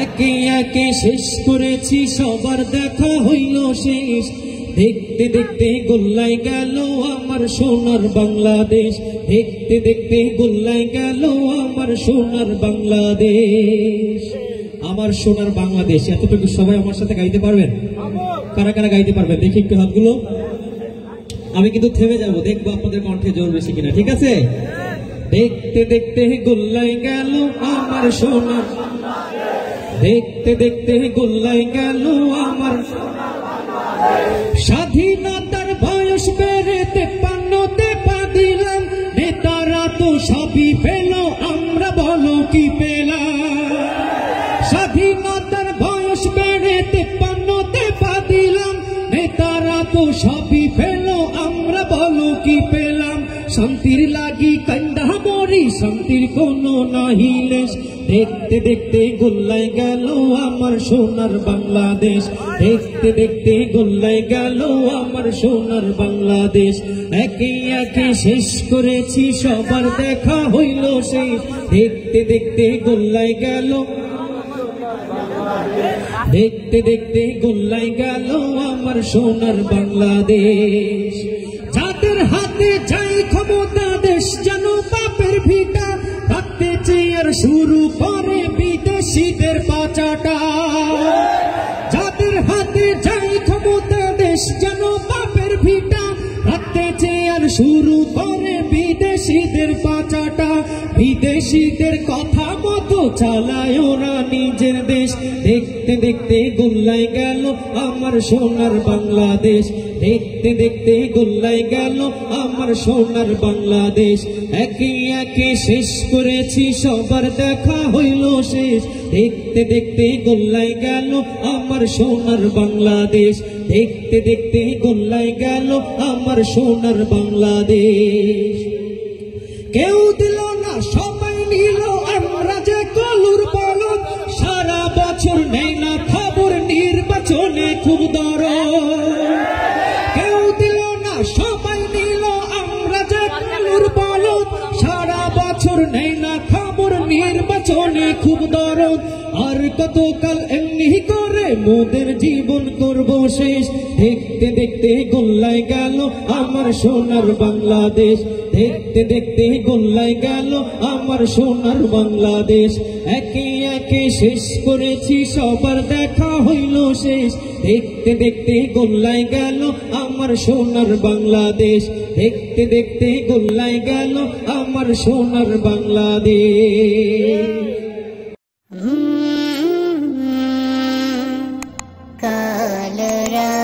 একে একে শেষ করেছি সবার দেখা হইল শেষ। দেখতে দেখতে গোল্লায় গেল আমার সোনার বাংলাদেশ, দেখতে দেখতে গোল্লায় গেল আমার সোনার বাংলাদেশ। আমার সোনার বাংলাদেশ, এতটুকু সবাই আমার সাথে গাইতে পারবেন? কারা কারা গাইতে পারবেন দেখি একটু হাতগুলো। আমি কিন্তু থেমে যাবো, দেখবো আপনাদের কণ্ঠে জোর বেশি কিনা, ঠিক আছে? দেখতে দেখতে গোল্লায় গেল আমার সোনার, দেখতে দেখতে গোল্লায় গেল আমার স্বাধীনতার বয়স বেড়ে 53তে পা দিলাম। নেতারা তো সবই পেল, আমরা বলো কি পেলাম? স্বাধীনতার বয়স বেড়ে 53তে পা দিলাম। নেতারা তো সবই পেল, আমরা বলো কি পেলাম? শান্তির লাগি কান্দা মরি, শান্তির কোনো নাহি লেশ। দেখতে দেখতে গোল্লায় গেল আমার সোনার বাংলাদেশ, দেখতে দেখতে গোল্লায় গেল আমার সোনার বাংলাদেশ। একে একে শেষ করেছি সবার দেখা হইল শেষ। দেখতে দেখতে গোল্লায় গেল, দেখতে দেখতে গোল্লায় গেল আমার সোনার বাংলাদেশ। যাদের হাতে যাই ক্ষমতা দেশ যেন বাপের ভিটা, থাকতে চেয়ার শুরু করে বিদেশিদের পাচাটা। যাদের হাতে যাই ক্ষমতা দেশ যেন বাপের ভিটা, থাকতে চেয়ার শুরু করে বিদেশিদের পাচাটা। বিদেশিদের কথা মতো চালায় ওরা নিজের দেশ। দেখতে দেখতে গোল্লায় গেল আমার সোনার বাংলাদেশ, দেখতে দেখতে গোল্লায় গেল আমার সোনার বাংলাদেশ। একে একে শেষ করেছি সবার দেখা হইল শেষ। দেখতে দেখতে গোল্লায় গেল আমার সোনার বাংলাদেশ, দেখতে দেখতে গোল্লায় গেল আমার সোনার বাংলাদেশ। কেউ দিল না সবাই নিল, আমরা যে কলুর বলদ। সারা বছর নেই না খবর, নির্বাচনে খুব দরদ। কেউ দিল না সবাই নিল, আমরা যে কলুর বলদ। সারা বছর নেই না খবর, নির্বাচনে খুব দরদ। আর কতকাল এমনি করে মোদের জীবন করব শেষ। দেখতে দেখতে গোল্লায় গেল আমার সোনার বাংলাদেশ, দেখতে দেখতে গোল্লায় গেল আমার সোনার বাংলাদেশ। একে একে শেষ করেছি সবার দেখা হইল শেষ। দেখতে দেখতে গোল্লায় গেল আমার সোনার বাংলাদেশ, দেখতে দেখতে গোল্লায় গেল আমার সোনার বাংলাদেশ। কালরা